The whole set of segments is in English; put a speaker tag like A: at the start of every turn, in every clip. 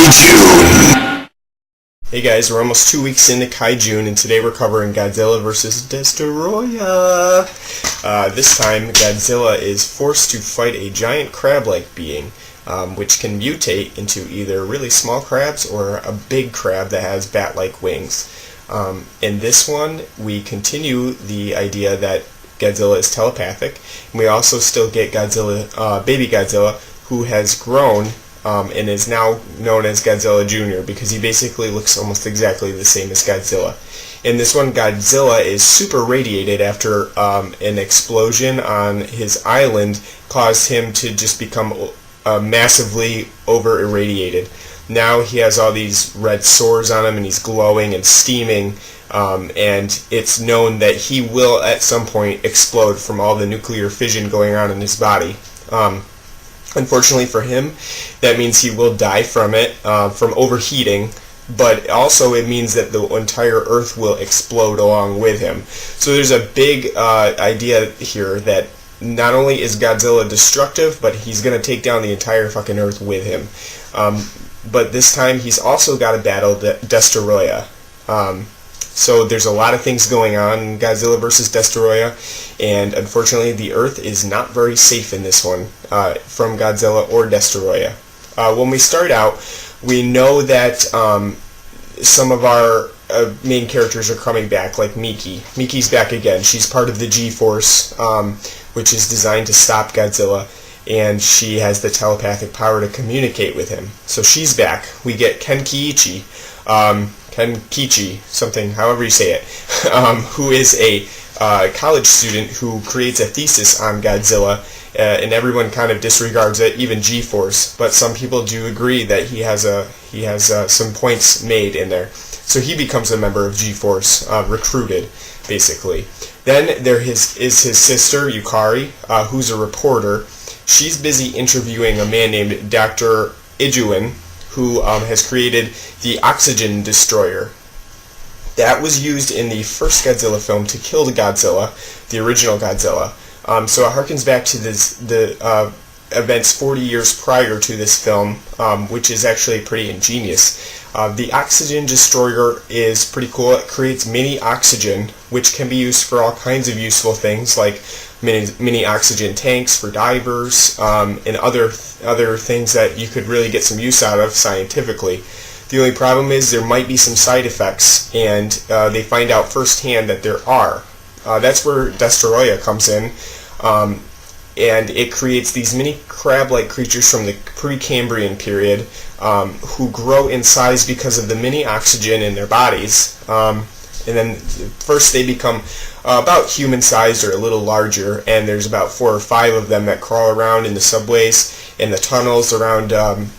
A: KaiJune.
B: Hey guys, we're almost 2 weeks into KaiJune, and today we're covering Godzilla vs. Destoroyah. This time, Godzilla is forced to fight a giant crab-like being, which can mutate into either really small crabs or a big crab that has bat-like wings. In this one, we continue the idea that Godzilla is telepathic, and we also still get Godzilla, baby Godzilla, who has grown and is now known as Godzilla Jr. because he basically looks almost exactly the same as Godzilla. In this one, Godzilla is super radiated after an explosion on his island caused him to just become massively over-irradiated. Now he has all these red sores on him and he's glowing and steaming, and it's known that he will at some point explode from all the nuclear fission going on in his body. Unfortunately for him, that means he will die from it, from overheating, but also it means that the entire Earth will explode along with him. So there's a big idea here that not only is Godzilla destructive, but he's going to take down the entire fucking Earth with him. But this time he's also got to battle Destoroyah. So there's a lot of things going on in Godzilla vs. Destoroyah, and unfortunately the Earth is not very safe in this one from Godzilla or Destoroyah. When we start out, we know that some of our main characters are coming back, like Miki. Miki's back again. She's part of the G-Force, which is designed to stop Godzilla, and she has the telepathic power to communicate with him. So she's back. We get Kenkichi, something, however you say it, who is a college student who creates a thesis on Godzilla, and everyone kind of disregards it, even G-Force, but some people do agree that he has some points made in there. So he becomes a member of G-Force, recruited, basically. Then there is his sister, Yukari, who's a reporter. She's busy interviewing a man named Dr. KaiJune, who has created the oxygen destroyer. That was used in the first Godzilla film to kill the Godzilla, the original Godzilla. So it harkens back to the events 40 years prior to this film, which is actually pretty ingenious. The oxygen destroyer is pretty cool. It creates mini oxygen, which can be used for all kinds of useful things, like mini oxygen tanks for divers, and other things that you could really get some use out of scientifically. The only problem is there might be some side effects, and they find out firsthand that there are. That's where Destoroyah comes in, and it creates these mini crab-like creatures from the Precambrian period who grow in size because of the mini oxygen in their bodies. And then first they become about human-sized or a little larger, and there's about 4 or 5 of them that crawl around in the subways and the tunnels around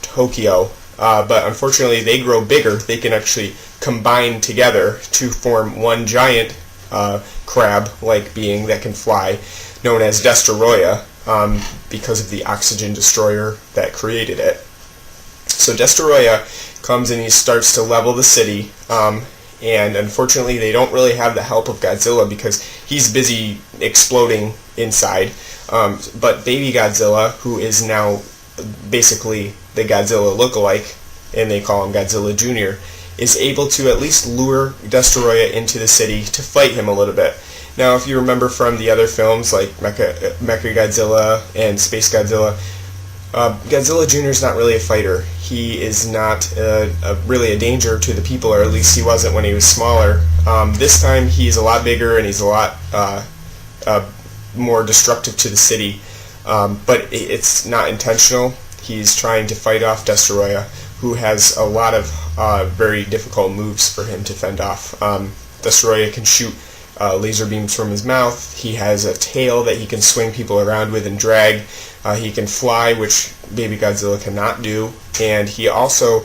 B: Tokyo. But unfortunately they grow bigger. They can actually combine together to form one giant crab-like being that can fly, known as Destoroyah, because of the oxygen destroyer that created it. So Destoroyah comes and he starts to level the city, and unfortunately they don't really have the help of Godzilla because he's busy exploding inside. But baby Godzilla, who is now basically the Godzilla lookalike, and they call him Godzilla Jr., is able to at least lure Destoroyah into the city to fight him a little bit. Now, if you remember from the other films like Mecha Godzilla and Space Godzilla, Godzilla Jr. is not really a fighter. He is not really a danger to the people, or at least he wasn't when he was smaller. This time he's a lot bigger and he's a lot more destructive to the city, but it's not intentional. He's trying to fight off Destoroyah, who has a lot of very difficult moves for him to fend off. Destoroyah can shoot laser beams from his mouth. He has a tail that he can swing people around with and drag. He can fly, which baby Godzilla cannot do, and he also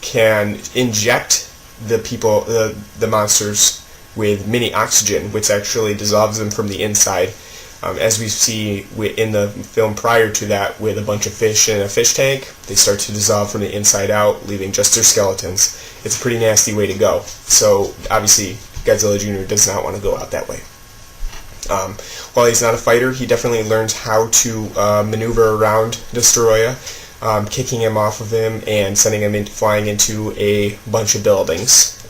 B: can inject the monsters with mini oxygen, which actually dissolves them from the inside, as we see in the film prior to that with a bunch of fish in a fish tank. They start to dissolve from the inside out, leaving just their skeletons. It's a pretty nasty way to go. So obviously Godzilla Jr. does not want to go out that way. While he's not a fighter, he definitely learns how to maneuver around Destoroyah. kicking him off of him and sending him flying into a bunch of buildings.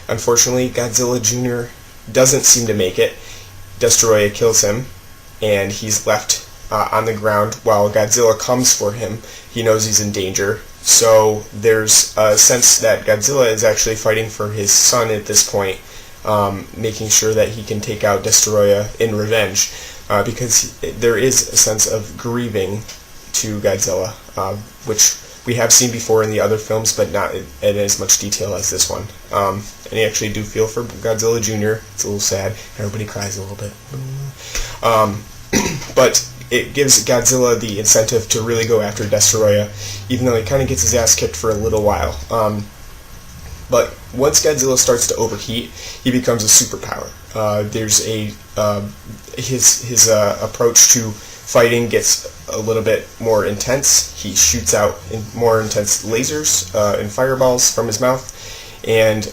B: Unfortunately, Godzilla Jr. doesn't seem to make it. Destoroyah kills him, and he's left on the ground while Godzilla comes for him. He knows he's in danger, so there's a sense that Godzilla is actually fighting for his son at this point, making sure that he can take out Destoroyah in revenge, because there is a sense of grieving to Godzilla, which we have seen before in the other films, but not in as much detail as this one. And you actually do feel for Godzilla Jr. It's a little sad. Everybody cries a little bit. But it gives Godzilla the incentive to really go after Destoroyah, even though he kind of gets his ass kicked for a little while. But once Godzilla starts to overheat, he becomes a superpower. There's his approach to fighting gets a little bit more intense. He shoots out more intense lasers and fireballs from his mouth, and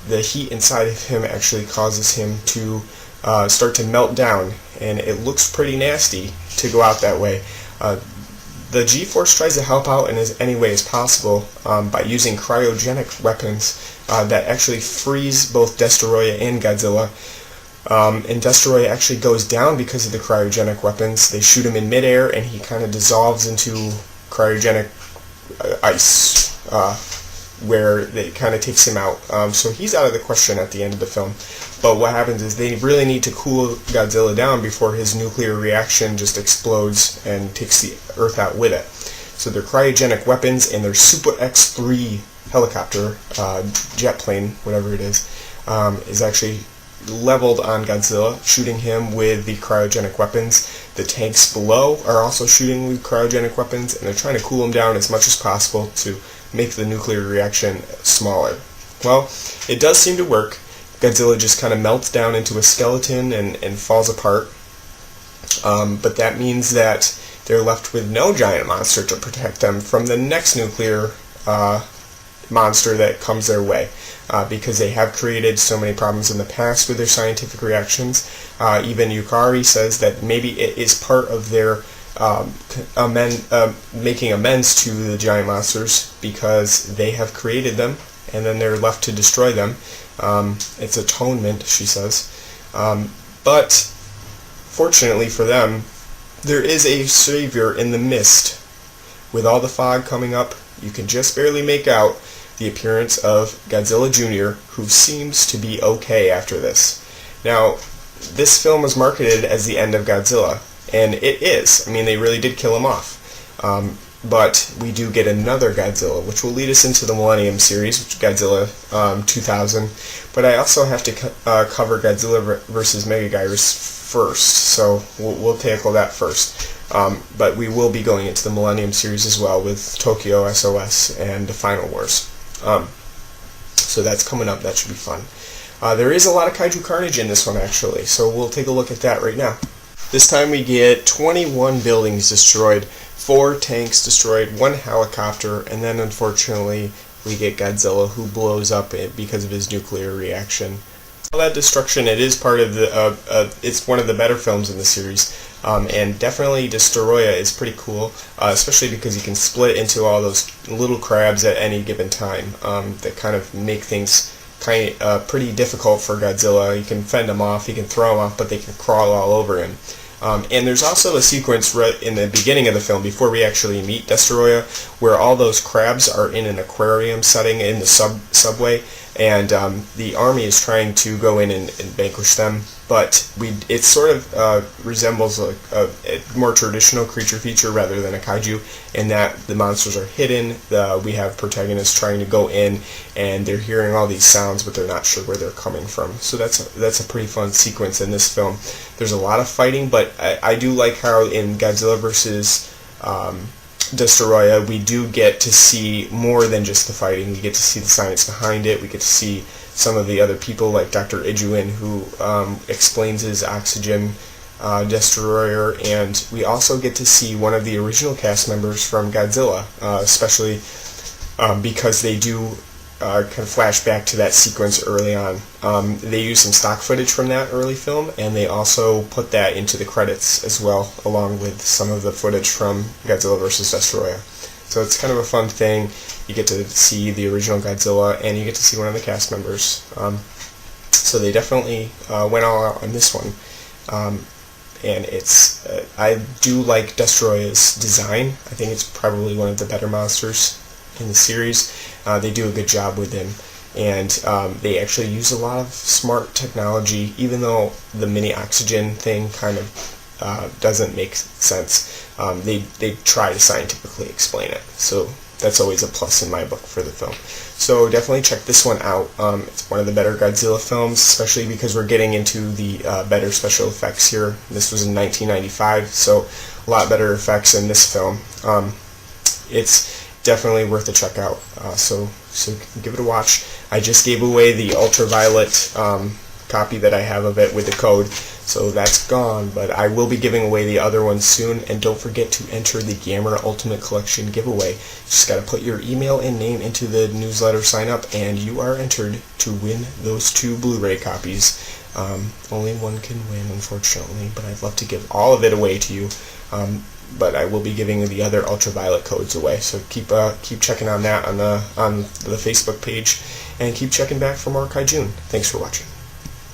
B: the heat inside of him actually causes him to start to melt down, and it looks pretty nasty to go out that way. The G-Force tries to help out in any way as possible by using cryogenic weapons that actually freeze both Destoroyah and Godzilla. And Destoroyah actually goes down because of the cryogenic weapons. They shoot him in midair, and he kind of dissolves into cryogenic ice, where it kind of takes him out. So he's out of the question at the end of the film. But what happens is they really need to cool Godzilla down before his nuclear reaction just explodes and takes the Earth out with it. So their cryogenic weapons and their Super X-3 helicopter, jet plane, whatever it is actually leveled on Godzilla, shooting him with the cryogenic weapons. The tanks below are also shooting with cryogenic weapons, and they're trying to cool him down as much as possible to make the nuclear reaction smaller. Well, it does seem to work. Godzilla just kind of melts down into a skeleton and falls apart. But that means that they're left with no giant monster to protect them from the next nuclear monster that comes their way. Because they have created so many problems in the past with their scientific reactions. Even Yukari says that maybe it is part of their making amends to the giant monsters, because they have created them and then they're left to destroy them. It's atonement, she says. But fortunately for them, there is a savior in the mist. With all the fog coming up, you can just barely make out the appearance of Godzilla Jr., who seems to be okay after this. Now, this film was marketed as the end of Godzilla, and it is. I mean, they really did kill him off. But we do get another Godzilla, which will lead us into the Millennium series, which is Godzilla 2000. But I also have to cover Godzilla vs. Megaguirus first, so we'll tackle that first. But we will be going into the Millennium series as well with Tokyo SOS and the Final Wars. So that's coming up. That should be fun. There is a lot of kaiju carnage in this one, actually, so we'll take a look at that right now. This time we get 21 buildings destroyed, 4 tanks destroyed, 1 helicopter, and then unfortunately we get Godzilla, who blows up because of his nuclear reaction. All that destruction, it is part of the, it's one of the better films in the series, and definitely Destoroyah is pretty cool, especially because you can split into all those little crabs at any given time, that kind of make things pretty difficult for Godzilla. You can fend them off, you can throw them off, but they can crawl all over him. And there's also a sequence right in the beginning of the film, before we actually meet Destoroyah, where all those crabs are in an aquarium setting in the subway, and the army is trying to go in and vanquish them. But it sort of resembles a more traditional creature feature rather than a kaiju, in that the monsters are hidden. We have protagonists trying to go in, and they're hearing all these sounds, but they're not sure where they're coming from. So that's a pretty fun sequence in this film. There's a lot of fighting, but I do like how in Godzilla vs. Destoroyah, we do get to see more than just the fighting. We get to see the science behind it. We get to see some of the other people, like Dr. KaiJune, who explains his oxygen Destoroyah, and we also get to see one of the original cast members from Godzilla, especially because they do kind of flash back to that sequence early on. They use some stock footage from that early film, and they also put that into the credits as well, along with some of the footage from Godzilla vs. Destoroyah. So it's kind of a fun thing. You get to see the original Godzilla, and you get to see one of the cast members. So they definitely went all out on this one. And it's I do like Destoroyah's design. I think it's probably one of the better monsters in the series. They do a good job with him, and they actually use a lot of smart technology, even though the mini oxygen thing kind of doesn't make sense. They try to scientifically explain it, so that's always a plus in my book for the film. So definitely check this one out. It's one of the better Godzilla films, especially because we're getting into the better special effects here. This was in 1995, so a lot better effects in this film. It's definitely worth a check out. So give it a watch. I just gave away the ultraviolet copy that I have of it with the code, so that's gone, but I will be giving away the other one soon. And don't forget to enter the Gamera Ultimate Collection giveaway. Just got to put your email and name into the newsletter sign up, and you are entered to win those 2 Blu-ray copies. Only one can win, unfortunately, but I'd love to give all of it away to you. But I will be giving the other ultraviolet codes away, so keep checking on that on the Facebook page, and keep checking back for more KaiJune. Thanks for watching.